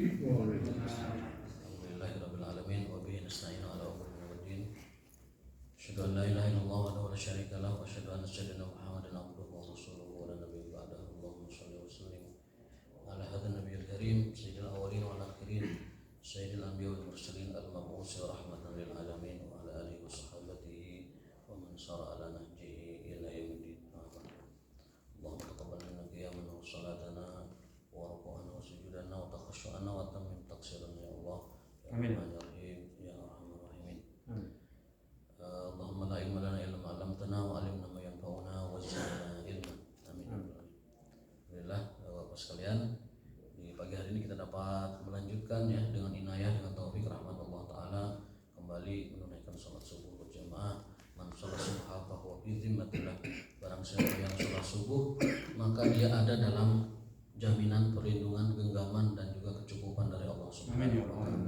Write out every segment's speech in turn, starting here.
Alhamdulillahirabbil alamin wa bihi nasta'inu ala umuri waddin. Asyhadu an la ilaha illallah wahdahu la syarika lahu wa asyhadu anna sayyidina Muhammadan abduhu wa rasuluhu wa la nabiyya ba'dahu. Allahumma shalli wa sallim ala hadzal nabiyil karim sayyidil awwalin wal akhirin sayyidil anbiya wal mursalin al-mab'uts rahmatan lil alamin wa ala alihi wa sahbihi wa man sara ala nahjihi ila yaumiddin. Allahumma taqabbal minna qiyamana wa salatana wa ruku'ana wa sujudana wa takhashu'ana wa tammim taqsirana ya Allah. Amin. Ya Arhamar Rahimin. Allahumma la ilma lana illa ma 'allamtana wa 'allimna ma yanfa'una wa zidna ilma. Amin. Alhamdulillah, Bapak sekalian, di pagi hari ini kita dapat melanjutkan ya dengan inayah, dengan taufik rahmat Allah taala kembali menunaikan salat subuh berjamaah. Man shalat subha fa huwa fi zimmatillah. Barang siapa yang salat subuh, maka dia ada dalam jaminan perlindungan, genggaman dan juga kecukupan dari Allah Subhanahu wa taala.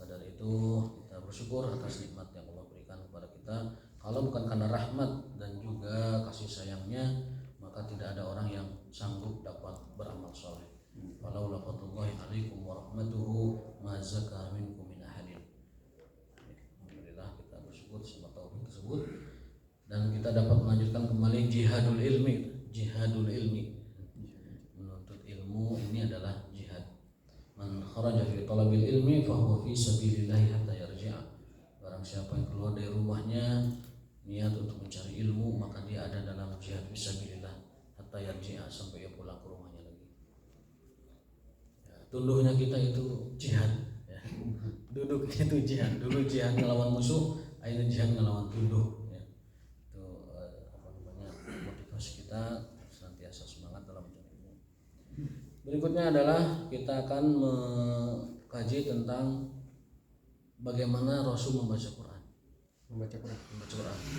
Dari itu kita bersyukur atas nikmat yang Allah berikan kepada kita. Kalau bukan karena rahmat dan juga kasih sayangnya, maka tidak ada orang yang sanggup dapat beramal soleh. Walau la fadlullahi alaikum wa rahmatuhu ma zaka minkum min ahadin. Alhamdulillah, kita bersyukur sama taufik tersebut dan kita dapat melanjutkan kembali jihadul ilmi. Jihadul ilmi, menuntut ilmu ini adalah jihad. Man kharaja fi talabil ilmi fa huwa fi sabilillahi hatta yarji'a. Barang siapa yang keluar dari rumahnya niat untuk mencari ilmu, maka dia ada dalam jihad fi sabilillah hatta yarji'a, sampai ia pulang ke rumahnya lagi. Ya, tunduhnya kita itu jihad ya. Duduknya itu jihad. Dulu jihad ngelawan musuh, akhirnya jihad ngelawan tunduh ya. Itu motivasi kita senantiasa semangat dalam mencari ilmu. Berikutnya adalah kita akan mengkaji tentang bagaimana Rasul membaca Quran. Membaca Quran.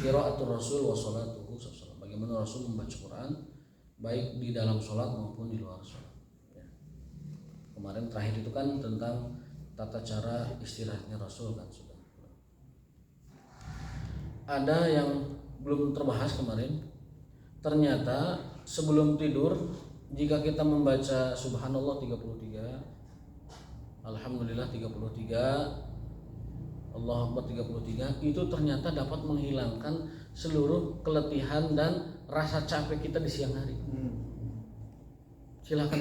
Qiraatul Rasul wa sholatuhu sallallahu. Bagaimana Rasul membaca Quran baik di dalam sholat maupun di luar sholat. Ya. Kemarin terakhir itu kan tentang tata cara istirahatnya Rasul kan sudah. Ada yang belum terbahas kemarin. Ternyata sebelum tidur, jika kita membaca subhanallah 33, alhamdulillah 33, Allahu Akbar 33, itu ternyata dapat menghilangkan seluruh keletihan dan rasa capek kita di siang hari. Silahkan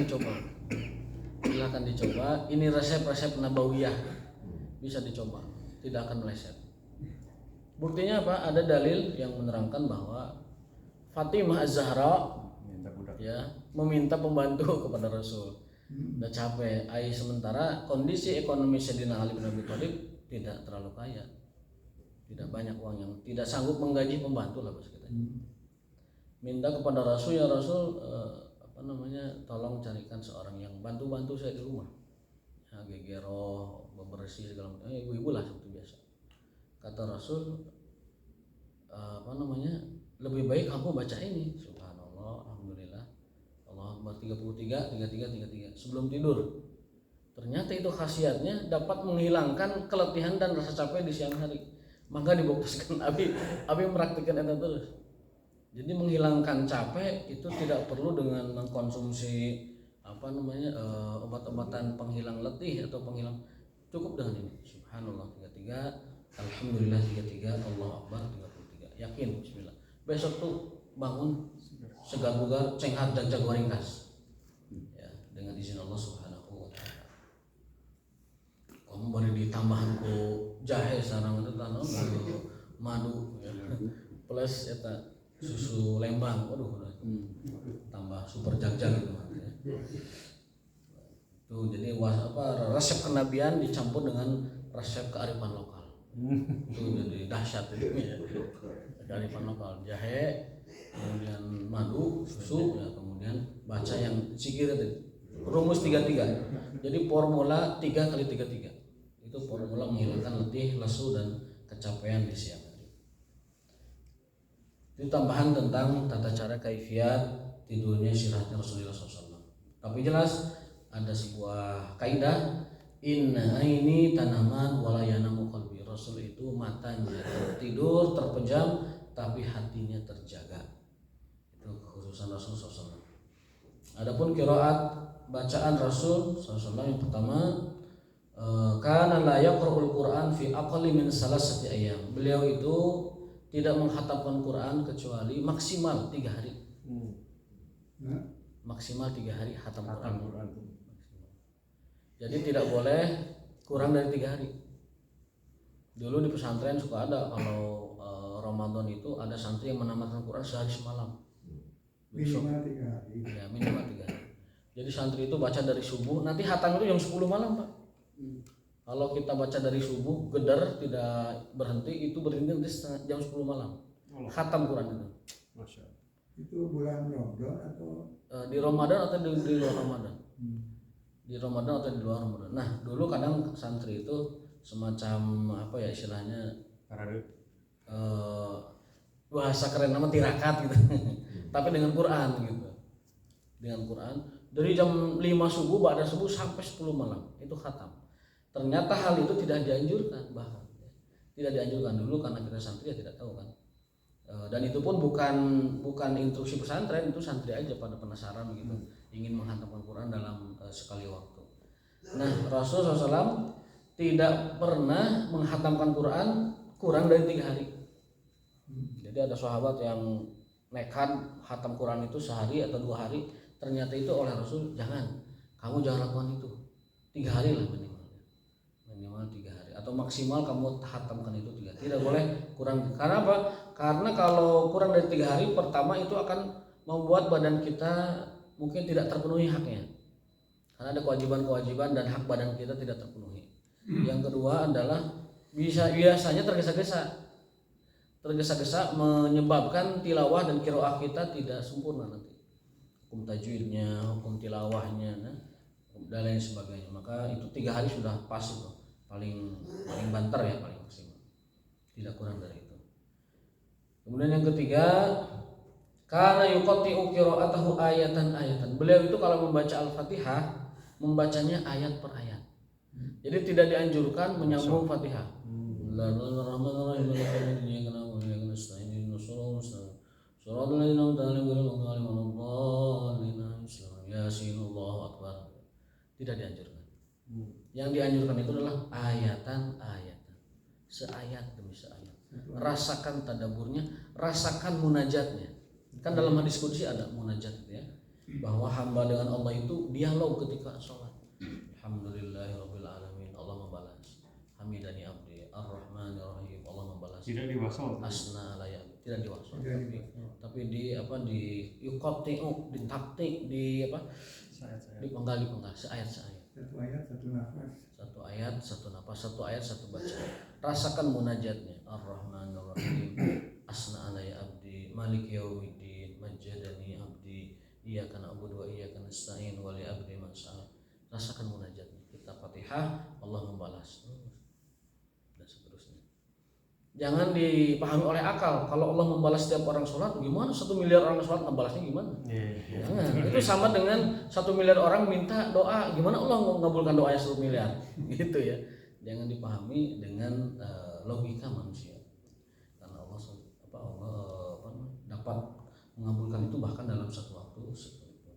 dicoba. Ini resep-resep nabawiyah, bisa dicoba, tidak akan meleset. Buktinya apa? Ada dalil yang menerangkan bahwa Fatimah Az-Zahra ya meminta pembantu kepada Rasul. Udah capek, sementara kondisi ekonomi Sayyidina Ali bin Abi Thalib tidak terlalu kaya, tidak banyak uang, yang tidak sanggup menggaji pembantu lah kita. Minta kepada Rasul, ya Rasul, tolong carikan seorang yang bantu saya di rumah, ya, gegero, bebersih segala macam, ibu-ibu lah seperti biasa. Kata Rasul, lebih baik kamu baca ini, subhanallah, alhamdulillah, Allahu Akbar 33 sebelum tidur. Ternyata itu khasiatnya dapat menghilangkan keletihan dan rasa capek di siang hari. Maka dibuktikan Abi mempraktikkan itu terus. Jadi menghilangkan capek itu tidak perlu dengan mengkonsumsi obat-obatan penghilang letih atau penghilang, cukup dengan ini. Subhanallah 33, alhamdulillah 33, Allahu Akbar 33. Yakin, bismillah. Besok tuh bangun segar-bugar, cenghat dan jago ringkas. Ya, dengan izin Allah Subhanahu wa taala. Kamu bari ditambahan ku jahe sareng teh madu ya. Plus eta susu lembang. Waduh, tambah super jag-jag gitu ya. Tuh, jadi resep kenabian dicampur dengan resep kearifan lokal. Tuh jadi dahsyat itu ya. Kearifan lokal, jahe, kemudian madu, susu, ya, kemudian baca yang sikir tadi. Rumus 33. Jadi formula 3 kali 33. Itu formula menghilangkan letih, lesu dan kecapean di siang hari. Itu tambahan tentang tata cara kaifiat tidurnya istirahatnya Rasulullah SAW. Tapi jelas ada sebuah kaidah, inna aini tanaman wala yanamu qalbi. Rasul itu matanya tidur terpejam tapi hatinya terjaga. Itu kekhususan Rasulullah SAW. Adapun qiraat bacaan Rasul SAW yang pertama, kana la yaqra'ul Qur'an fi aqalli min salasati ayyam. Beliau itu tidak menghatamkan Quran kecuali maksimal 3 hari. Maksimal 3 hari hatam Quran. Jadi tidak boleh kurang dari 3 hari. Dulu di pesantren suka ada kalau Ramadan itu ada santri yang menamatkan Quran sehari semalam. Minimal 3 hari. Ya, minimal 3 hari. Jadi santri itu baca dari subuh, nanti hatam itu jam 10 malam, Pak. Kalau kita baca dari subuh, gedar tidak berhenti, itu berhenti nanti jam 10 malam. Khatam Quran itu. Masya Allah. Itu bulan Ramadan atau di Ramadan atau di luar Ramadan? Di Ramadan atau di luar Ramadan. Nah, dulu kadang santri itu semacam apa ya istilahnya, bahasa keren nama tirakat gitu. Tapi dengan Quran gitu. Dengan Quran dari jam 5 subuh, ba'da subuh sampai 10 malam itu khatam. Ternyata hal itu tidak dianjurkan, bahkan tidak dianjurkan dulu karena kita santri ya tidak tahu kan. Dan itu pun bukan instruksi pesantren, itu santri aja pada penasaran gitu, ingin menghantamkan Quran dalam sekali waktu. Nah, Rasulullah SAW tidak pernah menghatamkan Quran kurang dari 3 hari. Jadi ada sahabat yang nekat khatam Quran itu sehari atau 2 hari, ternyata itu oleh Rasul, kamu jangan lakukan itu, 3 hari lah minimal 3 hari, atau maksimal kamu hatamkan itu 3. Tidak boleh kurang. Karena apa? Karena kalau kurang dari 3 hari, pertama itu akan membuat badan kita mungkin tidak terpenuhi haknya, karena ada kewajiban-kewajiban dan hak badan kita tidak terpenuhi. Yang kedua adalah biasanya tergesa-gesa menyebabkan tilawah dan qiraah kita tidak sempurna nanti, hukum tajwidnya, hukum tilawahnya, dan lain sebagainya. Maka itu 3 hari sudah pas itu, paling banter ya, paling maksimal, tidak kurang dari itu. Kemudian yang ketiga, karena yuqatti'u qira'atahu ayatan. Beliau itu kalau membaca Al-Fatihah membacanya ayat per ayat. Jadi tidak dianjurkan menyambung Fatihah. Tidak dianjurkan. Yang dianjurkan itu adalah ayatan, seayat demi seayat. Rasakan tadaburnya, rasakan munajatnya. Kan dalam hadis qudsi ada munajat itu ya, bahwa hamba dengan Allah itu dialog ketika sholat. Alhamdulillahirabbil alamin, Allah membalas. Hamidani abdi, ar-rahmanir-rahim, Allah membalas. Tidak diwasal. Asna alayya, tidak diwasal. Tapi di yuqatti'u, ditaktik, dipenggal seayat. satu ayat satu nafas. Satu ayat satu baca. Rasakan munajatnya. Ar-Rahmanir-Rahim, asna alayya abdi, malik yaumiddin, majjadani abdi, iyyaka na'budu wa iyyaka nasta'in, wa li abdi ma sa'al. Rasakan munajatnya. Kita Fatihah, Allah membalas. Dan seterusnya. Jangan dipahami oleh akal. Kalau Allah membalas setiap orang sholat, gimana 1 miliar orang sholat membalasnya gimana? Jangan. Itu sama dengan 1 miliar orang minta doa, gimana Allah mengabulkan doanya 1 miliar? Gitu ya. Jangan dipahami dengan logika manusia. Karena Allah dapat mengabulkan itu bahkan dalam satu waktu seperti itu.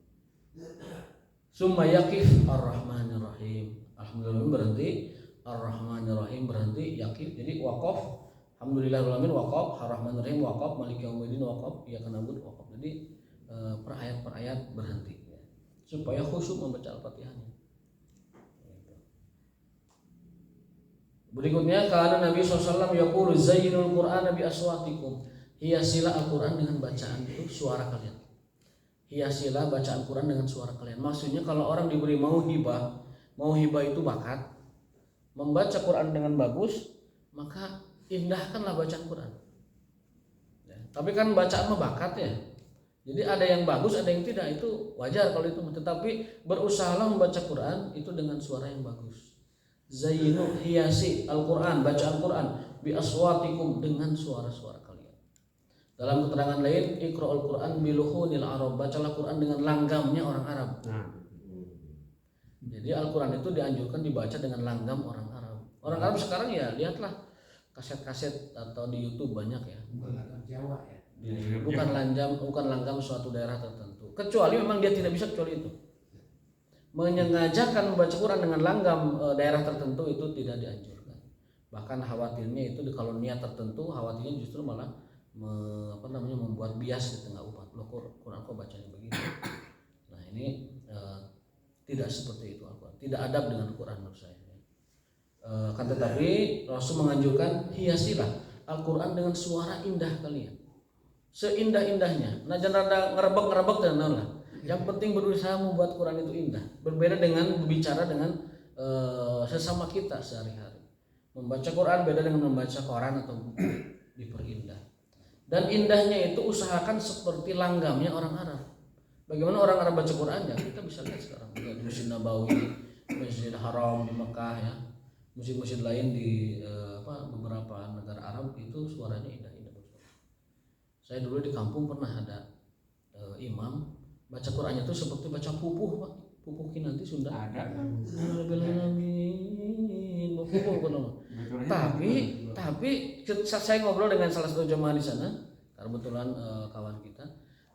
Summa yaqif ar-rahmanir-rahim. Alhamdulillah berhenti, ar-rahmanir-rahim berhenti, yaqif. Jadi waqaf, alhamdulillahirabbil alamin waqaf, ar-rahmanir-rahim waqaf, maliki yaumiddin waqaf, iyyaka na'budu waqaf. Jadi per ayat berhenti ya. Supaya khusyuk membaca Al-Fatihahnya. Berikutnya, karena Nabi SAW yaqulu zayyinul Qur'ana bi aswatikum. Hiasilah Al-Quran dengan bacaan itu suara kalian. Hiasilah bacaan Quran dengan suara kalian. Maksudnya kalau orang diberi mau hibah itu bakat, membaca Quran dengan bagus, maka indahkanlah bacaan Quran. Ya, tapi kan bacaan mah bakat ya. Jadi ada yang bagus, ada yang tidak, itu wajar kalau itu. Tetapi berusahalah membaca Quran itu dengan suara yang bagus. Zayyinu, hiasi Al-Quran, bacaan Quran bi aswatikum, dengan suara-suara kalian. Dalam keterangan lain, iqra'ul Quran biluhunil Arab, bacalah Quran dengan langgamnya orang Arab. Jadi Al-Quran itu dianjurkan dibaca dengan langgam orang Arab. Orang Arab sekarang ya lihatlah kaset-kaset atau di YouTube banyak ya. Bukan Jawa ya. Bukan langgam suatu daerah tertentu. kecuali memang dia tidak bisa kecuali itu. Menyengajakan membaca Quran dengan langgam daerah tertentu itu tidak dianjurkan. Bahkan khawatirnya itu kalau niat tertentu, khawatirnya justru malah membuat bias di tengah umat. Loh, Quran kok bacanya begitu? Nah ini tidak seperti itu Al-Quran. Tidak adab dengan Quran menurut saya. Kan tetapi Rasul menganjurkan hiasilah Al-Quran dengan suara indah kalian, seindah-indahnya. Nah jangan rada ngerebek dan lah. Yang penting berusaha membuat Quran itu indah. Berbeda dengan berbicara dengan sesama kita sehari-hari. Membaca Quran beda dengan membaca koran atau buku, diperindah. Dan indahnya itu usahakan seperti langgamnya orang Arab. Bagaimana orang Arab baca Quran ya kita bisa lihat sekarang di Masjid Nabawi, Masjid Haram di Mekah ya, masjid-masjid lain di beberapa negara Arab itu suaranya indah-indah. Saya dulu di kampung pernah ada imam baca Qurannya itu seperti baca pupuh Pak, pupuh Kinanti Sunda. Ada. Tapi saya ngobrol dengan salah satu jemaah di sana, kebetulan kawan kita,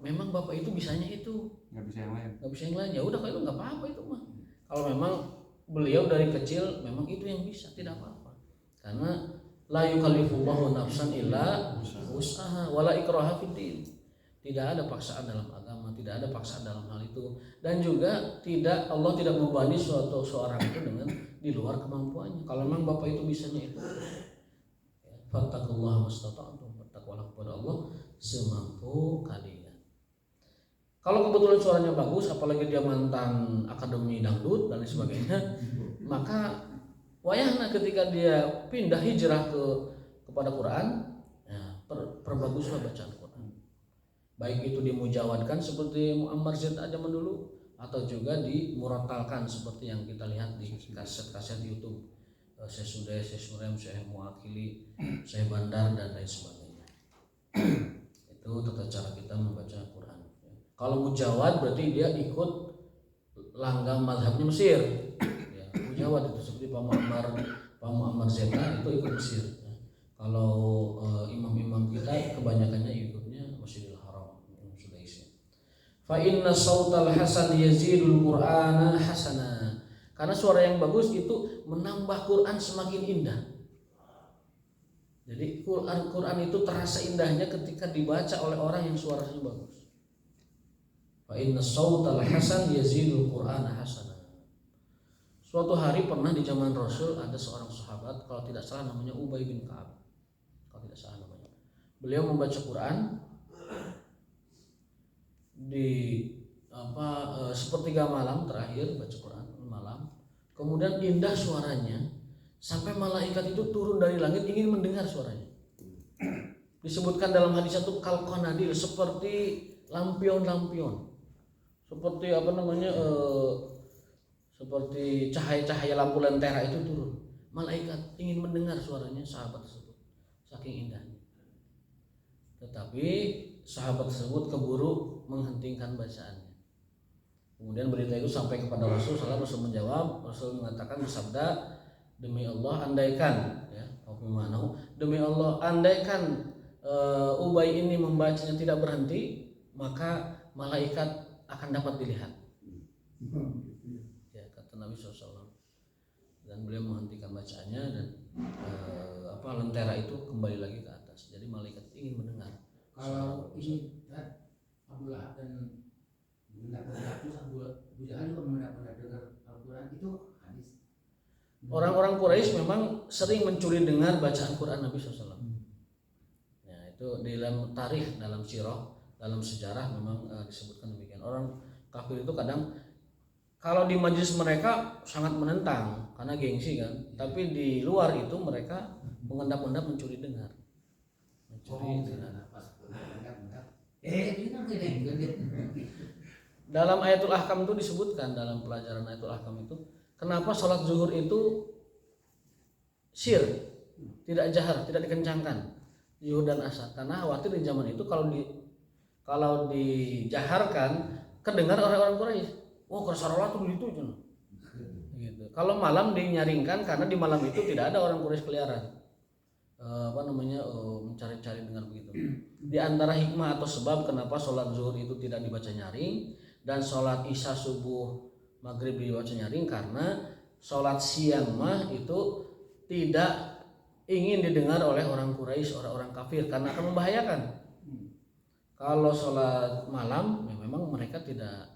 memang bapak itu bisanya itu. Nggak bisa yang lain. Ya udah kalau itu nggak apa-apa itu mah. Kalau memang beliau dari kecil memang itu yang bisa, tidak apa-apa. Karena la yukallifullahu nafsan illa wus'aha wala ikraha fid din. Tidak ada paksaan dalam agama, tidak ada paksaan dalam hal itu, dan juga Allah tidak membebani seorang itu dengan di luar kemampuannya. Kalau memang bapak itu bisanya itu, fattaqullaha mastata'tum, bertakwalah kepada Allah semampu kalian. Kalau kebetulan suaranya bagus, apalagi dia mantan akademi dangdut dan lain sebagainya, maka wayahna ketika dia pindah hijrah kepada Quran, ya, perbaguslah bacaan Quran. Baik itu dimujawadkan seperti Muammar Z zaman dulu, atau juga dimuratalkan seperti yang kita lihat di kaset-kaset YouTube Syekh Sudais, Syekh Surem, Syekh Muakili, Syekh Bandar dan lain sebagainya. Itu tata cara kita membaca Quran. Kalau mujawad berarti dia ikut langgam mazhabnya Mesir. Ya, mujawad itu seperti Pak Muammar Z itu ikut Mesir. Ya. Kalau imam-imam kita kebanyakannya ikutnya Masjidil Haram, Sudais. Fa inna sautal hasan yazidul Qur'ana hasana. Karena suara yang bagus itu menambah Quran semakin indah. Jadi Quran itu terasa indahnya ketika dibaca oleh orang yang suaranya bagus. Fa inna sautal hasan yazidul Qur'ana hasana. Suatu hari pernah di zaman Rasul ada seorang sahabat, kalau tidak salah namanya Ubay bin Ka'ab. Kalau tidak salah namanya. Beliau membaca Quran di sepertiga malam terakhir baca Quran malam, kemudian indah suaranya sampai malaikat itu turun dari langit ingin mendengar suaranya. Disebutkan dalam hadis itu kalqanadil, seperti lampion-lampion, seperti seperti cahaya-cahaya lampu lentera itu turun. Malaikat ingin mendengar suaranya sahabat tersebut, saking indahnya. Tetapi sahabat tersebut keburu menghentikan bacaannya. Kemudian berita itu sampai kepada Rasul. Rasul menjawab, Rasul mengatakan bersabda, demi Allah andaikan, ya, demi Allah andaikan Ubay ini membacanya tidak berhenti, maka malaikat akan dapat dilihat. Ya, kata Nabi SAW. Dan beliau menghentikan bacaannya dan lentera itu kembali lagi ke atas. Jadi malaikat ingin mendengar. Kalau ini Abu Lahab dan Abu Jahal juga mendapat dengar Al-Quran itu hadis. Orang-orang Quraisy memang sering mencuri dengar bacaan Quran Nabi SAW. Ya, itu dalam tarikh, dalam sirah, dalam sejarah memang disebutkan demikian. Orang kafir itu kadang kalau di majelis mereka sangat menentang karena gengsi kan, tapi di luar itu mereka mengendap-endap mencuri dengar. Dalam Ayatul Ahkam itu disebutkan, dalam pelajaran Ayatul Ahkam itu, kenapa sholat zuhur itu sir, tidak jahar, tidak dikencangkan, zuhur dan asar, karena khawatir di zaman itu kalau dijaharkan kedengar orang-orang Quraisy. Oh, kersarolah tuh gitu. Kalau malam dinyaringkan karena di malam itu tidak ada orang Quraisy keliaran. mencari-cari dengan begitu. Di antara hikmah atau sebab kenapa sholat zuhur itu tidak dibaca nyaring dan sholat isya subuh maghrib dibaca nyaring, karena sholat siang mah itu tidak ingin didengar oleh orang Quraisy, orang-orang kafir, karena akan membahayakan. Kalau sholat malam ya memang mereka tidak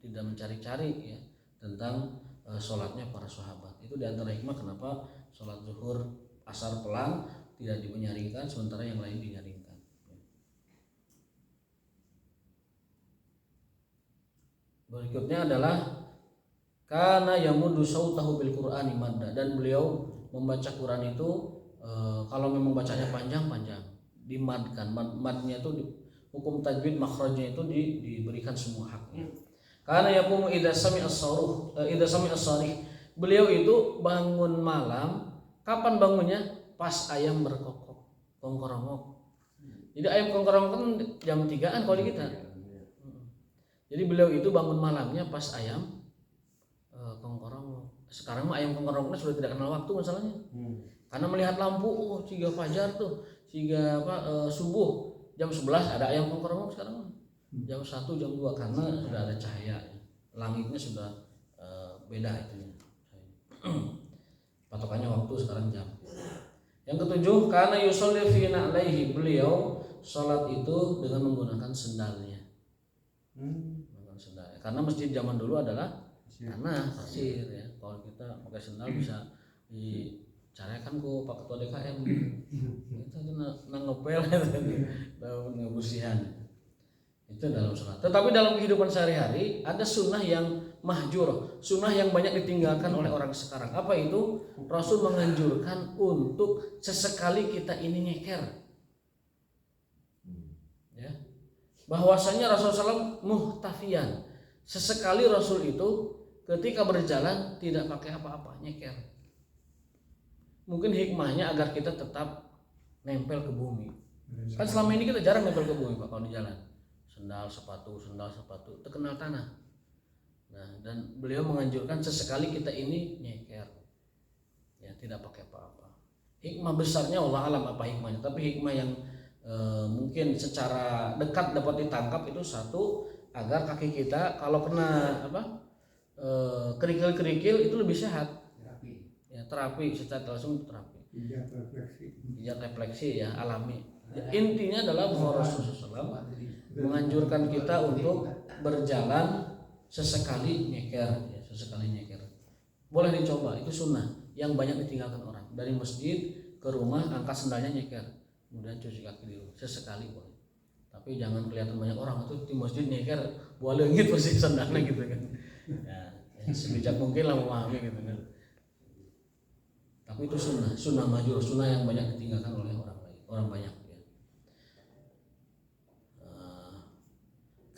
mencari-cari ya tentang sholatnya para sahabat. Itu di antara hikmah kenapa sholat zuhur asar pelan tidak dinyaringkan sementara yang lain dinyaringkan. Berikutnya adalah kana yamudu sautahu bil Qur'ani madda, dan beliau membaca Quran itu kalau memang bacanya panjang dimadkan. Madnya itu hukum tajwid makhrajnya itu diberikan semua haknya. Karena yaqumu idza sami'a as-sarih, beliau itu bangun malam. Kapan bangunnya? Pas ayam berkokok, kongkorongok. Jadi ayam kongkorongok kan jam 3-an kalau di kita. Jadi beliau itu bangun malamnya pas ayam kongkorongok. Sekarang mah ayam kongkorongoknya sudah tidak kenal waktu masalahnya. Karena melihat lampu, ciga fajar tuh, ciga subuh jam 11 ada ayam kongkorongok sekarang. Jam 1, jam 2 karena sudah ada cahaya. Langitnya sudah beda itunya. Patokannya waktu sekarang jam. Yang ketujuh, karena yusolli fi na'laihi, beliau salat itu dengan menggunakan sendalnya. Karena masjid zaman dulu adalah tanah pasir ya. Kalau kita pakai sendal bisa dicarikan ku Pak Ketua DKM. Itu ngepel daun ngebersihan. Itu dalam salat. Tetapi dalam kehidupan sehari-hari ada sunnah yang mahjur, sunnah yang banyak ditinggalkan oleh orang sekarang. Apa itu? Rasul menganjurkan untuk sesekali kita ini nyeker. Ya. Bahwasanya Rasulullah SAW muhtafian. Sesekali Rasul itu ketika berjalan tidak pakai apa-apa, nyeker. Mungkin hikmahnya agar kita tetap nempel ke bumi. Kan selama ini kita jarang nempel ke bumi Pak kalau di jalan. Sendal sepatu terkenal tanah. Nah, dan beliau menganjurkan sesekali kita ini nyeker. Ya, tidak pakai apa-apa. Hikmah besarnya Allah alam apa hikmahnya, tapi hikmah yang mungkin secara dekat dapat ditangkap itu satu, agar kaki kita kalau kena kerikil-kerikil itu lebih sehat. Terapi secara langsung terapi. Pijat refleksi ya alami. Intinya adalah bahwa Rasulullah SAW menganjurkan kita untuk berjalan sesekali nyeker, ya, sesekali nyeker. Boleh dicoba, itu sunnah yang banyak ditinggalkan orang. Dari masjid ke rumah angkat sendalnya nyeker, kemudian cuci kaki dulu, sesekali boleh. Tapi jangan kelihatan banyak orang itu di masjid nyeker, buah leungit pasti sandalnya gitu kan. Ya, sebijak mungkin lah memahami gitu kan. Tapi itu sunnah majur, sunnah yang banyak ditinggalkan oleh orang banyak.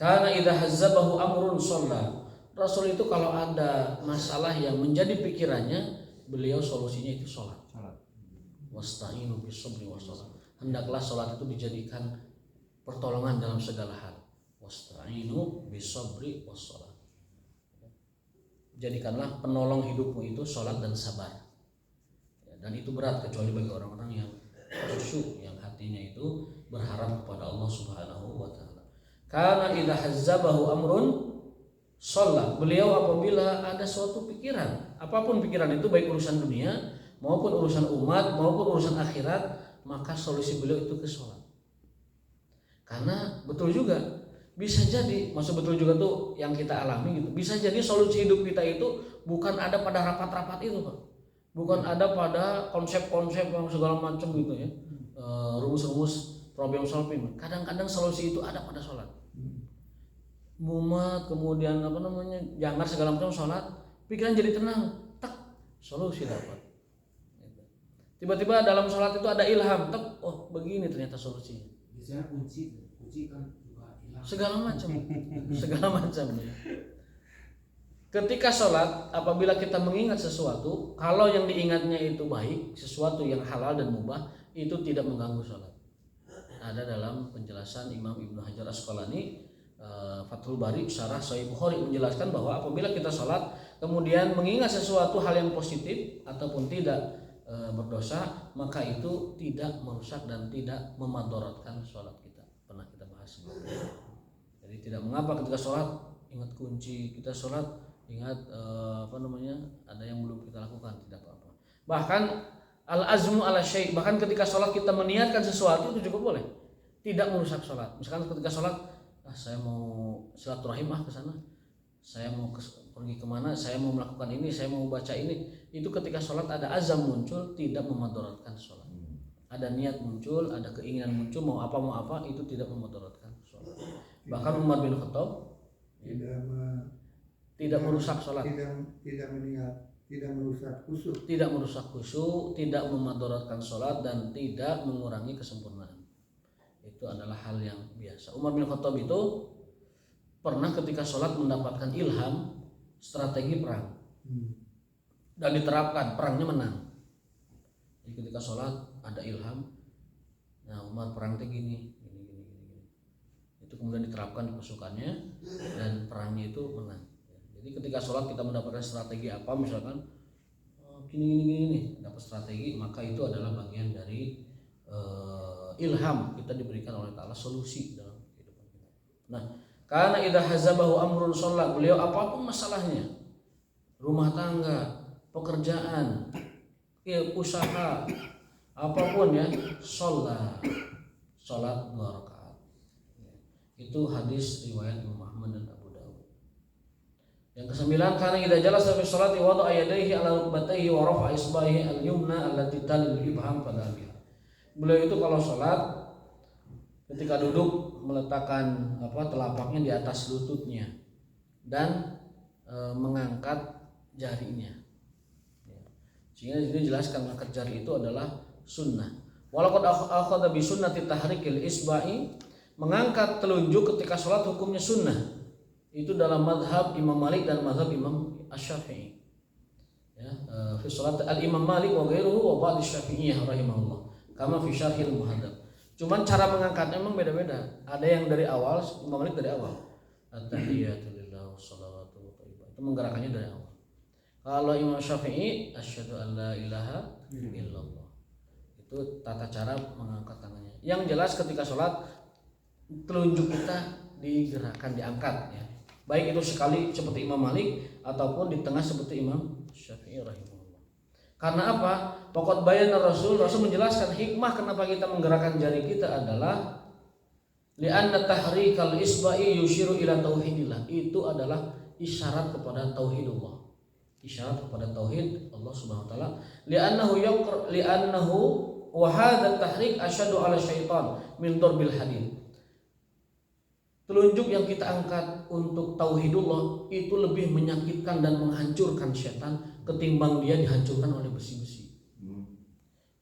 Karena idza hazzabahu amrun shalla. Rasul itu kalau ada masalah yang menjadi pikirannya, beliau solusinya itu sholat. Wasta'inu bis-sabri was-shalah. Hendaklah sholat itu dijadikan pertolongan dalam segala hal. Wasta'inu bis-sabri was-shalah. Jadikanlah penolong hidupmu itu sholat dan sabar. Dan itu berat kecuali bagi orang-orang yang khusyuk, yang hatinya itu berharap kepada Allah Subhanahu wa taala. Karena idza hazzabahu amrun shalla. Beliau apabila ada suatu pikiran, apapun pikiran itu, baik urusan dunia maupun urusan umat maupun urusan akhirat, maka solusi beliau itu ke sholat. Karena betul juga, bisa jadi, maksud betul juga tuh yang kita alami gitu. Bisa jadi solusi hidup kita itu bukan ada pada rapat-rapat itu, Pak. Bukan ada pada konsep-konsep yang segala macam gitu ya. Rumus-rumus problem solving. Kadang-kadang solusi itu ada pada sholat. Mumat, kemudian jangan segala macam sholat, pikiran jadi tenang, tak solusi dapat. Tiba-tiba dalam sholat itu ada ilham, tak begini ternyata solusinya. Biasanya kunci kan juga ilham. Segala macam. Ya. Ketika sholat, apabila kita mengingat sesuatu, kalau yang diingatnya itu baik, sesuatu yang halal dan mubah, itu tidak mengganggu sholat. Ada dalam penjelasan Imam Ibnu Hajar Asqalani, Fathul Bari Syarah Sahih Bukhari menjelaskan bahwa apabila kita sholat kemudian mengingat sesuatu hal yang positif ataupun tidak berdosa, maka itu tidak merusak dan tidak memadaratkan sholat kita. Pernah kita bahas sebelumnya. Jadi tidak mengapa ketika sholat ingat kunci, kita sholat ingat ada yang belum kita lakukan, tidak apa-apa. Bahkan al-azmu ala syai', bahkan ketika sholat kita meniatkan sesuatu itu juga boleh, tidak merusak sholat. Misalkan ketika sholat, saya mau silaturahim ke sana, saya mau pergi kemana, saya mau melakukan ini, saya mau baca ini, itu ketika sholat ada azam muncul, tidak memadaratkan sholat. Ada niat muncul, ada keinginan muncul, mau apa, itu tidak memadaratkan sholat. Bahkan Umar bin Khattab tidak merusak sholat, tidak merusak khusyuk, tidak memadaratkan sholat, dan tidak mengurangi kesempurnaan. Itu adalah hal yang biasa. Umar bin Khattab itu pernah ketika sholat mendapatkan ilham strategi perang dan diterapkan, perangnya menang. Jadi ketika sholat ada ilham, nah Umar perang gini. Itu kemudian diterapkan di pasukannya dan perangnya itu menang. Jadi ketika sholat kita mendapatkan strategi apa, misalkan gini, dapat strategi, maka itu adalah bagian dari ilham, kita diberikan oleh Ta'ala solusi dalam kehidupan kita. Nah, karena idza hazabahu amrun sholat, beliau apapun masalahnya, rumah tangga, pekerjaan, usaha, apapun ya, sholat 2 rakaat. Itu hadis riwayat Imam Ahmad dan Abu Dawud. Yang ke-9, karena idza jalasa fi sholati wada'a yadayhi ala rukbatayhi wa rafa'a isbahi al-yumna allati talil ibham pada biha. Beliau itu kalau sholat ketika duduk meletakkan telapaknya di atas lututnya dan mengangkat jarinya. Sehingga ini jelaskan mengangkat jari itu adalah sunnah. Walaqad akhadha bi sunnati tahrikil isba'i, mengangkat telunjuk ketika sholat hukumnya sunnah. Itu dalam mazhab Imam Malik dan mazhab Imam Asy-Syafi'i. Ya, fi sholat al-Imam Malik wa ghairuhu wa ba'd Asy-Syafi'iyah rahimahullah. Kama fi syarhil muhadzab. Cuman cara mengangkatnya memang beda-beda. Ada yang dari awal, Imam Malik dari awal. At-tahiyatu lillahi wassalatu wassalamu. Itu menggerakkannya dari awal. Kalau Imam Syafi'i, asyhadu an la ilaha illallah. Itu tata cara mengangkat tangannya. Yang jelas ketika sholat telunjuk kita digerakkan, diangkat ya. Baik itu sekali seperti Imam Malik ataupun di tengah seperti Imam Syafi'i rahimahullah. Karena apa? Pokok bayan Rasul menjelaskan hikmah kenapa kita menggerakkan jari kita adalah li'anna tahrikal isba'i yushiru ila tauhidillah. Itu adalah isyarat kepada tauhidullah. Isyarat kepada tauhid Allah Subhanahu wa taala. Li'annahu wa hadha tahrik asyadu ala syaitan min darbil hadid. Telunjuk yang kita angkat untuk tauhidullah itu lebih menyakitkan dan menghancurkan setan ketimbang dia dihancurkan oleh besi-besi.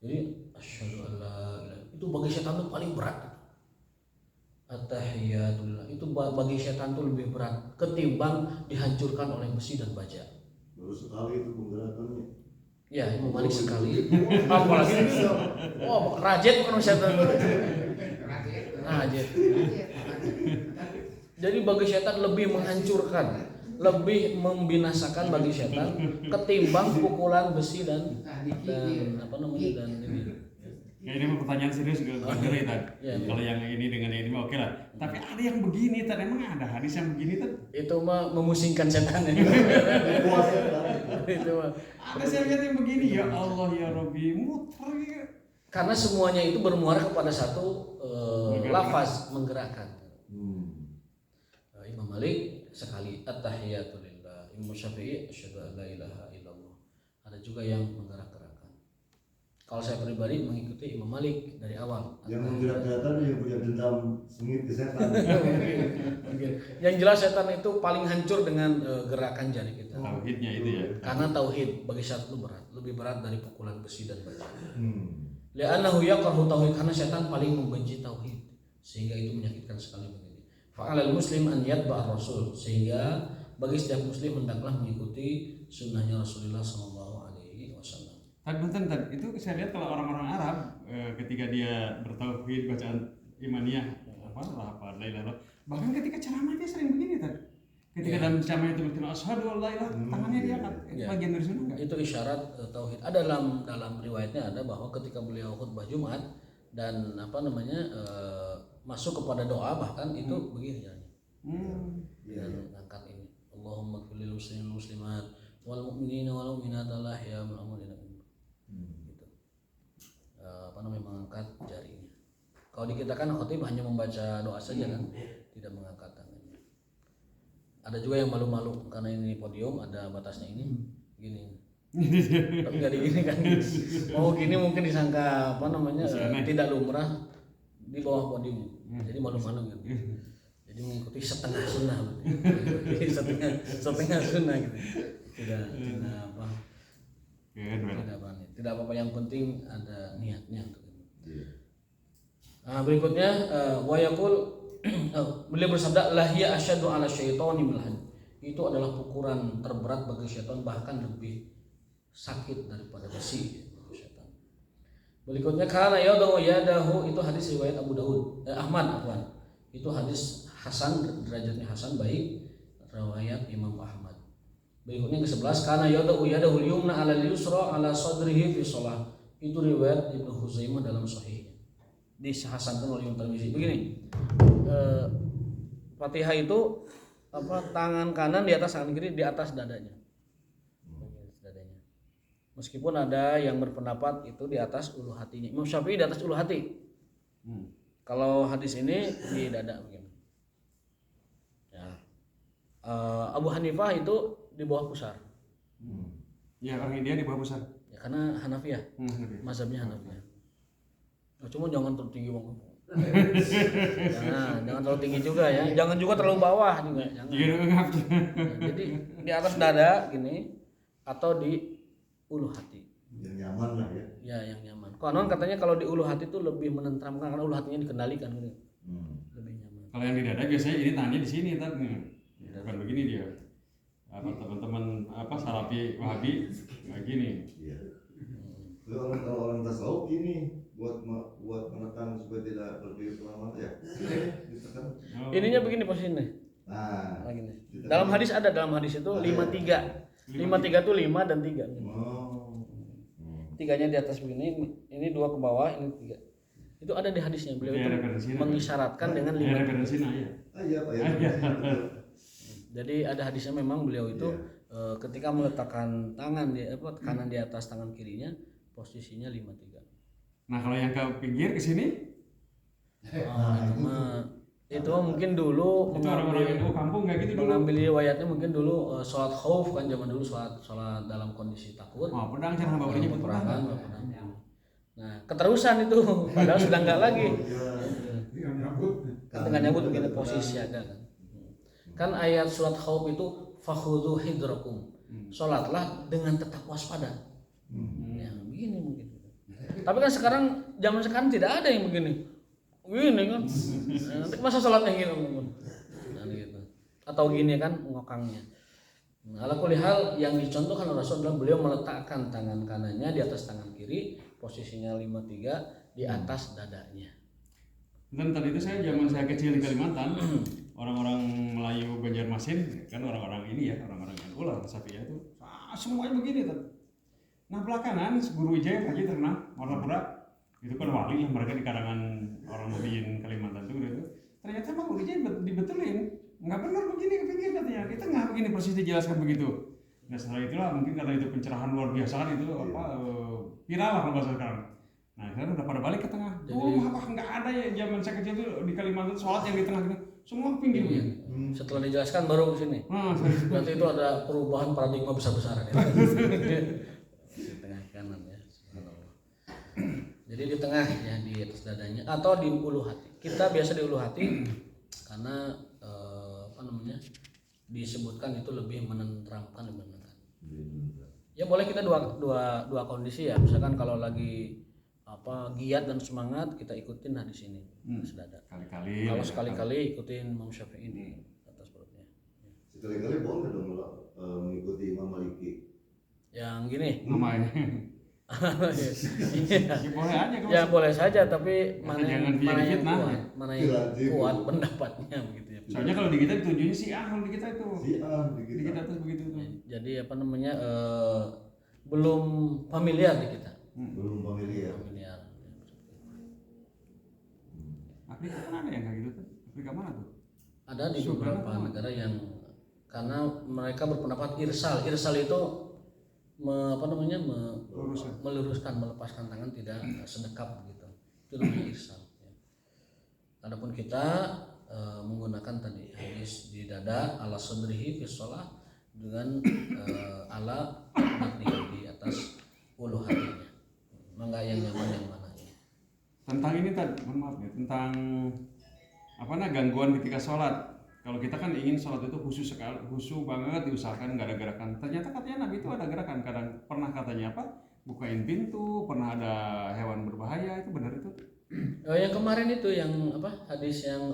Jadi asyhadu alla ilaha, itu bagi setan itu paling berat. At-tahiyatulillah, itu bagi setan itu lebih berat ketimbang dihancurkan oleh besi dan baja. Baru sekali itu penggerakannya. Ya, Imam Malik sekali. Apalagi rajet kan setan. Rajet. Jadi bagi setan lebih menghancurkan, lebih membinasakan bagi setan ketimbang pukulan besi dan ini. Ya ini pertanyaan serius gue tadi. Kalau yang ini dengan ini mah oke lah. Tapi ada yang begini tadi, emang ada hadis yang begini tadi? Itu mah memusingkan setan ya. Itu mah. Ada saya lihat yang begini, ya Allah ya Rabbi, muter ya. Karena semuanya itu bermuara kepada satu lafaz, menggerakkan. Imam Malik sekali at-tahiyatu lillah, Imam Syafi'i asyhadu an la ilaha illallah. Ada juga yang menggerak-gerakkan. Kalau saya pribadi mengikuti Imam Malik dari awal. Yang menggerak-gerakkan yang punya dendam sengit ke setan. Mungkin. Yang jelas setan itu paling hancur dengan gerakan jari kita. Tauhidnya itu ya. Karena tauhid bagi setan itu berat, lebih berat dari pukulan besi dan baja. Li'annahu yaqrahu tauhid, karena setan paling membenci tauhid, sehingga itu menyakitkan sekali begini. Fa'alal muslim an yatba' rasul, sehingga bagi setiap muslim hendaklah mengikuti sunnahnya Rasulullah sallallahu alaihi wasallam. Bentar, itu saya lihat kalau orang-orang Arab ketika dia bertauhid bacaan imaniyah la ilaha, bahkan ketika ceramah dia sering begini tadi. Ketika dalam ceramah itu mungkin asyhadu an la ilaha tangannya diangkat. Itu Ya. bagian dari sunnah enggak? Itu isyarat tauhid. Ada dalam riwayatnya ada bahwa ketika beliau khutbah Jumat dan masuk kepada doa bahkan itu begini jalannya. Dengan angkat ini. Allahumma qfil muslimin muslimat wal mu'minina wal mu'minat al ahya wal amwat gitu. Mengangkat jarinya. Kalau di kita kan khotib hanya membaca doa saja kan, tidak mengangkat tangannya. Ada juga yang malu-malu karena ini podium ada batasnya ini gini. Tapi nggak digini kan. Mau gini mungkin disangka tidak lumrah di bawah podium. Jadi malu-malu gitu. Jadi mengikuti setengah sunnah, setengah sunnah gitu. Tidak apa-apa, yang penting ada niatnya untuk itu. Nah, berikutnya beliau bersabda lahiya asyaddu ala syaitani milhan. Itu adalah pukulan terberat bagi syaitan, bahkan lebih sakit daripada besi syaitan. Berikutnya kana yadahu, itu hadis riwayat Abu Daud Ahmad afwan. Itu hadis hasan, derajatnya hasan, baik, riwayat Imam Ahmad. Berikutnya ke-11 kana yadahu yumna ala yusra ala sadrihi fi shalah. Itu riwayat Ibnu Huzaimah dalam sahihnya. Dihasankan oleh Imam Tirmizi. Begini. Fatihah itu tangan kanan di atas tangan kiri di atas dadanya. Meskipun ada yang berpendapat itu di atas ulu hatinya. Imam Syafi'i di atas ulu hati. Kalau hadis ini di dada begini. Ya. Abu Hanifah itu di bawah pusar. Ya, orang India di bawah pusar. Ya, karena Hanafiyah. Mazhabnya Hanafiyah. Nah, cuma jangan terlalu tinggi banget. Jangan terlalu tinggi juga ya. Jangan juga terlalu bawah juga. Jangan. Jadi di atas dada gini atau di ulu hati. Yang nyaman lah ya. Ya, yang nyaman. Konon katanya kalau di ulu hati itu lebih menenteramkan karena ulu hatinya dikendalikan gitu. Lebih nyaman. Kalau yang di dada biasanya ini tangannya di sini tadi. Bukan begini dia. Teman-teman salafi Wahabi kayak gini. Iya. Kalau orang tasawuf ini buat menekan supaya tidak berpikir kemana-mana ya. Ditekan. Ininya begini posisinya. Nah, Begini. Dalam hadis itu 53. 53 itu 5 dan 3. Tiganya di atas begini, ini 2 ke bawah, ini 3. Itu ada di hadisnya. Beliau itu mengisyaratkan dengan 5. Iya Pak ya. Jadi ada hadisnya memang beliau itu ketika meletakkan tangan kanan di atas tangan kirinya posisinya 53. Nah, kalau yang ke pinggir ke sini? Itu mungkin dulu itu orang-orang yang kampung nggak gitu dulu. Mengambil riwayatnya mungkin dulu sholat khauf kan, zaman dulu sholat dalam kondisi takut. Pedang jangan bawa nyebut peperangan. Nah, keterusan itu padahal sudah enggak lagi. Dengan nyambut begini posisi ada kan. Kan ayat surat khauf itu fakhudhu hidrakum. Sholatlah dengan tetap waspada. Ya, begini mungkin. Tapi kan zaman sekarang tidak ada yang begini. Gini kan. Nanti masa sholatnya gitu. Nah, gitu. Atau gini kan ngokangnya. Ala kulli hal yang dicontohkan oleh Rasul adalah beliau meletakkan tangan kanannya di atas tangan kiri, posisinya 53 di atas dadanya. Dan tadi itu zaman saya kecil di Kalimantan, orang-orang Melayu Banjarmasin kan orang-orang ini ya, orang-orang NU lah, Safiyah itu semuanya begini tuh. Nah belakangan guru Wijaya Haji Terna Martapura itu kan wali lah, mereka di karangan orang Muhyiddin Kalimantan itu gitu. Ternyata emang guru Wijaya dibetulin, nggak benar begini kepikir katanya, kita nggak begini persis dijelaskan begitu. Nah setelah itulah mungkin karena itu pencerahan luar biasa kan itu viral lah kalau bahasa sekarang. Nah sekarang udah pada balik ke tengah. Nggak ada ya zaman saya kecil tuh di Kalimantan sholat yang di tengah gitu, semua ke pinggir. Setelah dijelaskan baru ke sini. Berarti itu ada perubahan paradigma besar-besaran ya. Di tengah kanan ya. Jadi di tengah ya, di atas dadanya atau di ulu hati. Kita biasa di ulu hati karena disebutkan itu lebih menenteramkan, lebih menenangkan. Ya boleh kita dua kondisi ya. Misalkan kalau lagi giat dan semangat kita ikutin hadis ini sedada. Kalau sekali-kali ikutin Imam Syafi'i ini atas perutnya. Sekali-kali boleh dong mengikuti Imam Maliki. Yang gini. Namanya. Boleh aja. Ya boleh saja, tapi mana yang kuat kuat pendapatnya begitu ya. Soalnya kalau di kita tujuannya si A, kalau di kita itu Si A di di kita tuh begitu tuh. Jadi apa namanya belum familiar di kita. belum familiar. Familiar. Afrika kan ada yang kayak gitu tuh. Afrika mana tuh? Ada di Sudah beberapa apa? negara yang karena mereka berpendapat irsal itu apa namanya Luruskan. meluruskan, melepaskan tangan tidak sedekap begitu. Itu namanya irsal. Ya. Adapun kita menggunakan tadi hadis di dada ala sadrihi fi shalah dengan ala di atas ulu hatinya. Mangga yang nyaman yang mana ya. Tentang ini tadi, mohon maaf ya, tentang gangguan ketika sholat. Kalau kita kan ingin sholat itu khusyuk banget, diusahakan nggak ada gerakan. Ternyata katanya Nabi itu ada gerakan. Kadang pernah katanya bukain pintu, pernah ada hewan berbahaya, itu benar itu? Yang kemarin itu yang hadis yang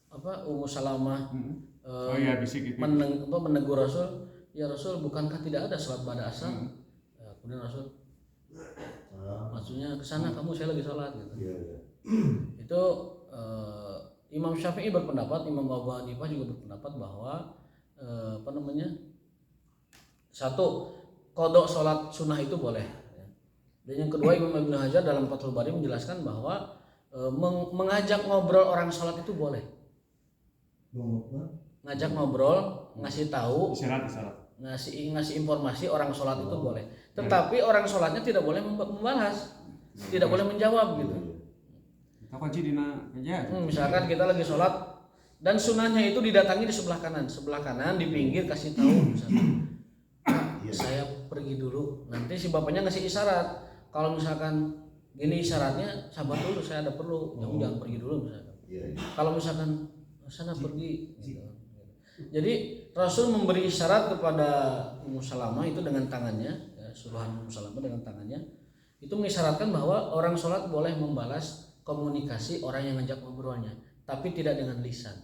Ummu Salamah Oh iya, bisik itu. menegur Rasul, ya Rasul, bukankah tidak ada sholat pada asar? Kemudian Rasul maksudnya ke sana, kamu, saya lagi sholat gitu. Iya, iya. Itu Imam Syafi'i berpendapat, Imam Abu Hanifah juga berpendapat bahwa satu, qadha sholat sunnah itu boleh. Dan yang kedua, Imam Ibnu Hajar dalam Fathul Bari menjelaskan bahwa mengajak ngobrol orang sholat itu boleh. Ngajak ngobrol, ngasih tahu, Isyarat. ngasih informasi orang sholat itu boleh. Tetapi orang sholatnya tidak boleh membalas, tidak boleh menjawab gitu. Apa sih dina aja? Misalkan kita lagi sholat dan sunahnya itu didatangi di sebelah kanan di pinggir kasih tahu misalkan, saya pergi dulu. Nanti si bapaknya ngasih isyarat. Kalau misalkan gini isyaratnya, sabar dulu, saya ada perlu, kamu jangan pergi dulu misalkan. Kalau misalkan sana pergi. Gitu. Jadi Rasul memberi isyarat kepada Ummu Salamah itu dengan tangannya, ya, suruhan Ummu Salamah dengan tangannya, itu mengisyaratkan bahwa orang sholat boleh membalas komunikasi orang yang ngajak ngobrolnya, tapi tidak dengan lisan,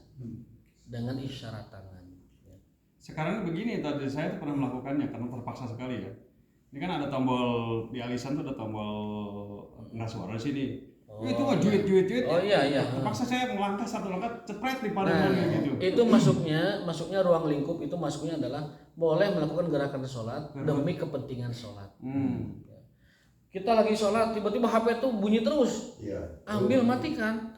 dengan isyarat tangan. Ya. Sekarang begini, tadi saya tuh pernah melakukannya karena terpaksa sekali ya. Ini kan ada tombol di alisan tuh, ada tombol nggak suara di sini. Itu mah juit. Oh iya. Terpaksa saya melangkah satu langkah, cepret di paling gitu. Itu masuknya ruang lingkup itu masuknya adalah boleh melakukan gerakan sholat demi kepentingan sholat. Ya. Kita lagi sholat, tiba-tiba HP tuh bunyi terus. Iya. Ambil, matikan.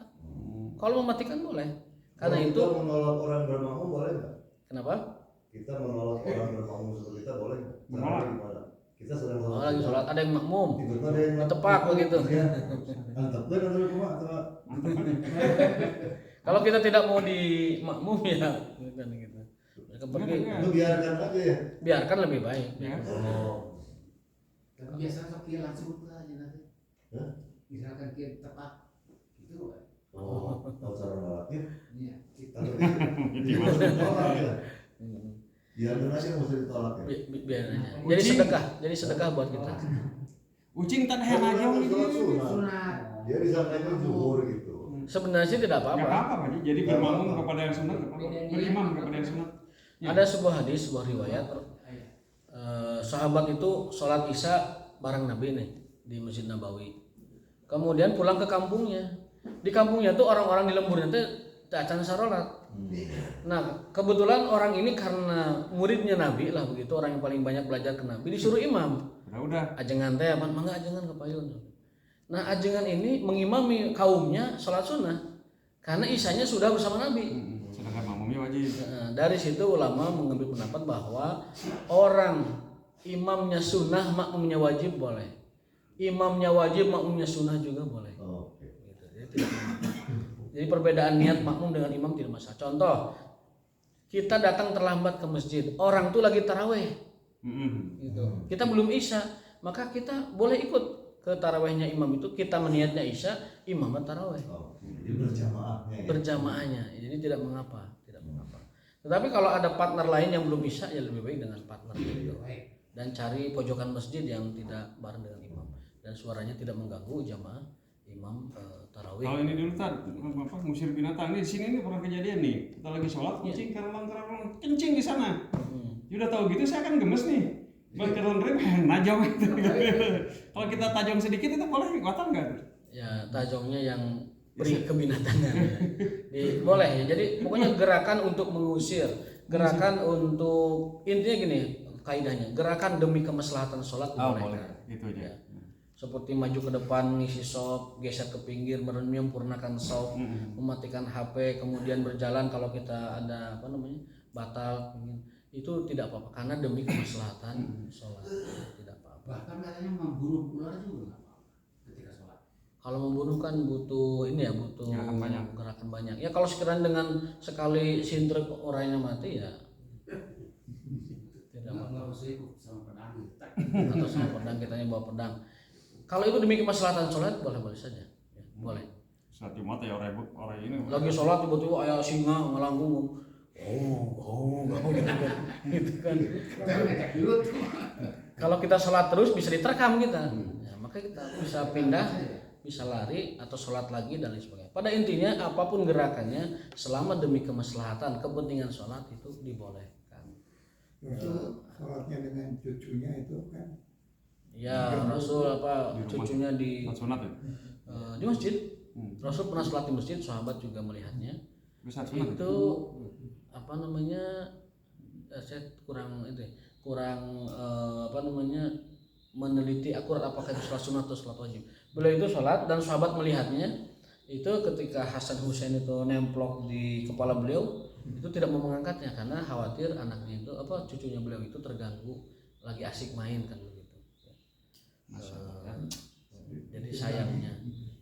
Kalau mematikan boleh. Karena itu. Kita menolak orang bermakmum boleh nggak? Kenapa? Kita menolak orang bermakmum seperti kita boleh nggak? Menolak. Gimana? Kita sedang sholat. Lagi sholat ada yang makmum. Tiba-tiba ada yang Tepak begitu. Iya. Antep deh atau cuma atau Kalau kita tidak mau di makmum ya, gitu. Mereka pergi. itu biarkan aja ya. Biarkan lebih baik. Ya. Oh. Tapi biasanya sok dia langsung aja nanti. Hah? Misalkan dia tepat gitu. Oh, kalau cara nolaknya. Iya, gitu. Atau ditolak ya. Biarkan aja nggak usah ditolak ya. Biar aja. Ucing. Jadi sedekah buat kita. Ucing tak ada aja gitu. Sunat. Dia disangkanya zuhur gitu. Sebenarnya sih tidak Nggak apa-apa. apa-apa Pak Ji. Jadi bermakmum kepada yang sunat, berimam kepada yang sunat. Ya. Ada sebuah hadis, sebuah riwayat. Sahabat itu sholat isya bareng Nabi nih di Masjid Nabawi. Kemudian pulang ke kampungnya. Di kampungnya tuh orang-orang di lemburnya tuh acan sarolat. Nah kebetulan orang ini karena muridnya Nabi lah begitu, orang yang paling banyak belajar ke Nabi, disuruh imam. Udah. Ajengan teh apa? Mangga ajengan ke payun. Nah ajengan ini mengimami kaumnya sholat sunnah karena isyanya sudah bersama Nabi. Sedangkan makmumnya wajib. Nah, dari situ ulama mengambil pendapat bahwa orang imamnya sunnah makmumnya wajib boleh, imamnya wajib makmumnya sunnah juga boleh. Oh, oke. Gitu. Jadi, tidak masalah. Jadi perbedaan niat makmum dengan imam tidak masalah. Contoh, kita datang terlambat ke masjid, orang tuh lagi taraweh, gitu. Kita belum isya, maka kita boleh ikut ke tarawehnya imam itu. Kita meniatnya isya, imam taraweh. Oh, jadi berjamaahnya ya. Berjamaahnya, jadi tidak mengapa. Tetapi kalau ada partner lain yang belum isya, ya lebih baik dengan partner itu. Dan cari pojokan masjid yang tidak bareng dengan imam dan suaranya tidak mengganggu jamaah imam tarawih. Kalau ini dulu ngusir binatang nih, di sini nih pernah kejadian nih. Kita lagi sholat, kucing kerelang kencing di sana. Ya udah tahu gitu saya kan gemes nih. Bang kerelang najong itu. Kalau kita tajong sedikit itu boleh kuatan nggak? Ya tajongnya yang beri kebinatangan. Boleh ya. Jadi pokoknya gerakan untuk mengusir, gerakan untuk intinya gini kaidahnya, gerakan demi kemaslahatan sholat Oh, dibolehkan. boleh. Itu aja. Ya. Seperti maju ke depan ngisi sop, geser ke pinggir, menyempurnakan sop, mematikan HP, kemudian berjalan kalau kita ada batal, itu tidak apa-apa karena demi kemaslahatan sholat, tidak apa-apa. Bahkan katanya membunuh ular juga nggak apa-apa ketika sholat. Kalau membunuh kan butuh ini ya, butuh Gerakan banyak. Ya kalau sekiranya dengan sekali sintrek orangnya mati ya tidak Nggak apa-apa. usah ikut sama pedang gitu. Atau sama pedang, kitanya bawa pedang. Kalau itu demi kemaslahatan sholat boleh saja, ya, boleh. Saat Jumat ya orang ini. Lagi sholat tiba-tiba ayah singa ngelanggung, gitu kan. Kita ngecek dulu tuh. Kalau kita sholat terus bisa diterkam kita, ya, maka kita bisa pindah, bisa lari atau sholat lagi dan lain sebagainya. Pada intinya apapun gerakannya selama demi kemaslahatan kepentingan sholat itu dibolehkan. Rasul sholatnya dengan cucunya itu kan Ya Rasul Di rumah. cucunya di Sunat ya. di masjid. Rasul pernah sholat di masjid, sahabat juga melihatnya. Bisa sunat. Itu saya kurang meneliti akurat apakah itu sholat sunat atau sholat wajib. Beliau itu sholat dan sahabat melihatnya itu ketika Hasan Husain itu nemplok di kepala beliau itu tidak mau mengangkatnya karena khawatir anaknya itu cucunya beliau itu terganggu lagi asik main kan begitu. Jadi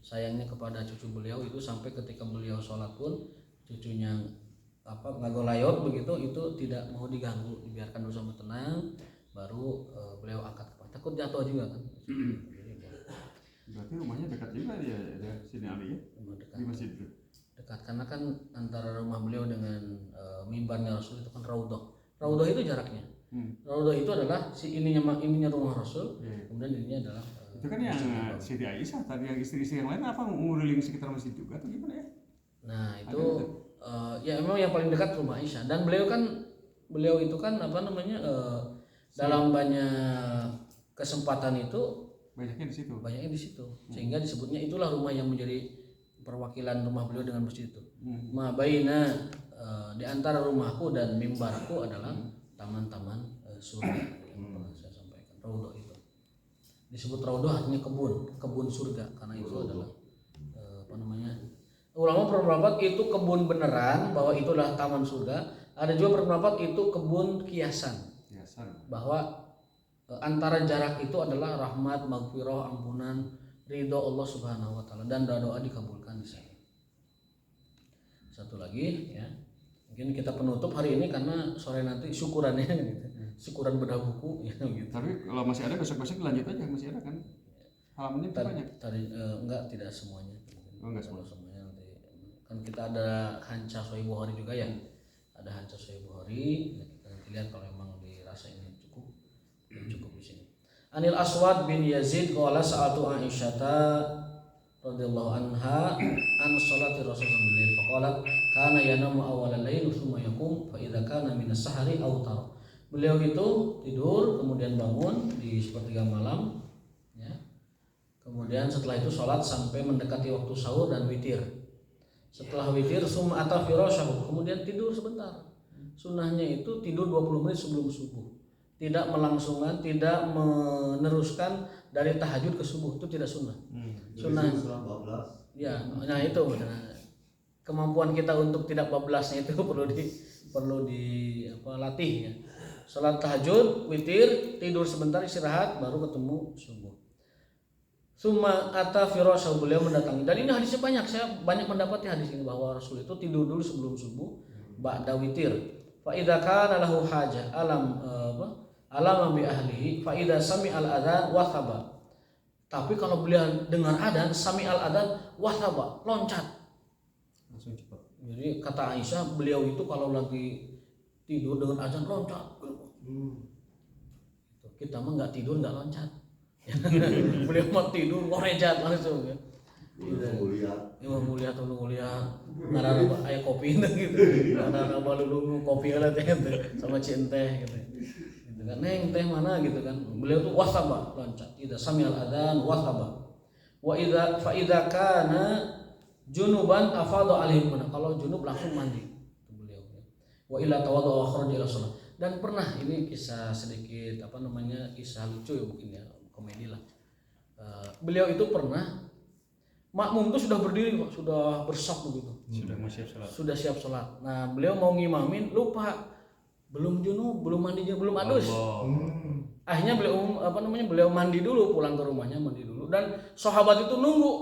sayangnya kepada cucu beliau itu sampai ketika beliau sholat pun cucunya ngagolayot begitu itu tidak mau diganggu, dibiarkan dulu sampai tenang baru beliau angkat kepala, takut jatuh juga kan. Berarti rumahnya dekat juga ya sini Ali ya. Dekat, Di masjid itu. dekat karena kan antara rumah beliau dengan mimbarnya Rasul itu kan raudhah itu jaraknya. Raudhah itu adalah ininya rumah Rasul, kemudian ininya adalah Itu kan yang Siti Aisyah tadi, yang istri-istri yang lain apa ngeliling sekitar masjid juga atau gimana ya? Nah itu ya memang yang paling dekat rumah Aisyah dan beliau itu kan dalam banyak kesempatan itu Banyaknya di situ. sehingga disebutnya itulah rumah yang menjadi perwakilan rumah beliau dengan masjid itu. Ma baina di antara rumahku dan mimbarku adalah taman-taman surga yang pernah saya sampaikan. Raudhah itu disebut raudhah artinya kebun surga karena itu adalah ulama berpendapat itu kebun beneran bahwa itu adalah taman surga. Ada juga berpendapat itu kebun kiasan bahwa antara jarak itu adalah rahmat, maghfirah, ampunan, ridho Allah Subhanahu wa taala dan doa dikabulkan di sana. Satu lagi ya. Mungkin kita penutup hari ini karena sore nanti syukurannya gitu. Syukuran bedah buku ya gitu. Tapi kalau masih ada besok-besok lanjut aja, masih ada kan? Halamannya banyak. Enggak, tidak semuanya. Enggak semua. Semuanya nanti. Kan kita ada Hanca Sahih Bukhari juga ya. Ada Hanca Sahih Bukhari. Kita nanti lihat kalau memang dirasa ini cukup di sini. Anil Aswad bin Yazid qala sa'atu Aisyata radhiyallahu anha an salati Rasul sallallahu alaihi wasallam faqalat kana yanamu awwalal lail thumma yaqum fa idza kana min as-sahari awtar. Beliau itu tidur kemudian bangun di sepertiga malam ya. Kemudian setelah itu sholat sampai mendekati waktu sahur dan witir. Setelah witir summa ata firasyahu, kemudian tidur sebentar. Sunnahnya itu tidur 20 menit sebelum subuh. Tidak melangsungkan, tidak meneruskan dari tahajud ke subuh, itu tidak sunnah. Sunnah. Ya, nah itu kemampuan kita untuk tidak bablasnya itu perlu latih ya. Salat tahajud, witir, tidur sebentar istirahat, baru ketemu subuh. Summa ata firasyahu, beliau mendatangi. Dan ini hadisnya banyak, saya banyak mendapati hadis ini bahwa Rasul itu tidur dulu sebelum subuh, ba'da witir. Fa idza kana lahu hajah alam bi ahlihi fa idza sami'al adzan wathaba. Tapi kalau beliau dengar adzan, sami'al adzan wathaba, loncat. Langsung cepat. Jadi kata Aisyah, beliau itu kalau lagi tidur dengan adzan loncat. Kita mah nggak tidur nggak loncat. Beliau mau tidur ngorejat langsung ya. Mulia ngarana aya kopi gitu. Ngarana balulung kopi lah teh sama cinteh gitu. Gitu kan neng teh mana gitu kan. Beliau tuh wasaba loncat. Idza sami'al adzan wasaba. Wa idza fa idza kana junuban afadha alaihim, kalau junub langsung mandi itu beliau ya. Wa illa tawaddu wa kharaja ila shalah. Dan pernah, ini kisah sedikit kisah lucu ya mungkin ya, komedi lah. Beliau itu pernah makmum itu sudah berdiri Pak, sudah bersaf begitu. Sudah siap sholat. Nah, beliau mau ngimamin lupa, belum junub, belum mandi, belum adus. Akhirnya beliau mandi dulu, pulang ke rumahnya mandi dulu, dan sahabat itu nunggu.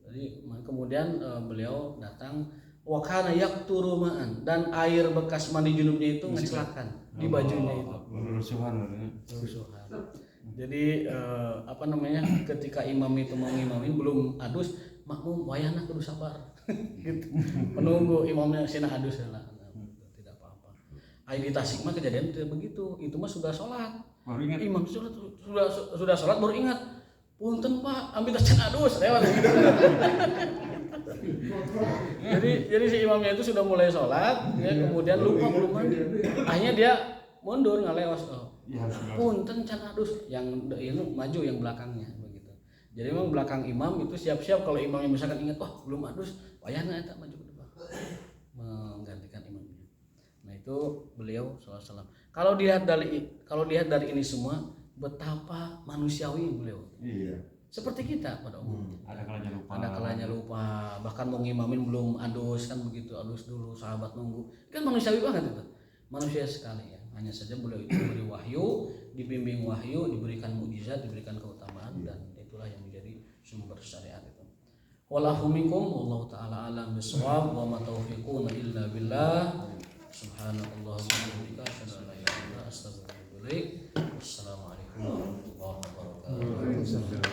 Jadi kemudian beliau datang, wa kana yaqturu ma'an, dan air bekas mandi junubnya itu ngecelakan di bajunya itu. Rusuhan. Jadi ketika imam itu mau ngimamin belum adus, makmum wayahna kudu sabar. Gitu. Menunggu imamnya sina adus lah. Tidak apa-apa. Di Tasik mah kejadian tidak begitu. Itu mah sudah sholat. Imam sudah sholat baru ingat. Punten Pak, ambil tas adus lewat gitu. jadi si imamnya itu sudah mulai sholat, ya, kemudian lupa belum mandi. Akhirnya dia mundur ngalewas. Punten can adus, yang ini maju yang belakangnya begitu. Jadi memang belakang imam itu siap-siap kalau imamnya misalkan ingat belum adus, wayahna eta maju ke depan menggantikan imamnya. Nah itu beliau sallallahu alaihi wasallam. Kalau dilihat dari ini semua, betapa manusiawi beliau. Iya. Seperti kita pada umumnya. Ada kalanya lupa. Bahkan mau ngimamin belum adus kan begitu, adus dulu, sahabat nunggu. Kan manusiawi banget itu. Manusia sekali ya. Hanya saja beliau itu diberi wahyu, dibimbing wahyu, diberikan mukjizat, diberikan keutamaan, dan itulah yang menjadi sumber syariat itu. Wallahu minkum, wallahu taala alam bisawab, wa ma taufiquna illa billah. Subhanallah wa bihamdihi, asyhadu an la ilaha illa anta, astaghfiruka wa atubu ilaik. Wassalamualaikum warahmatullahi wabarakatuh.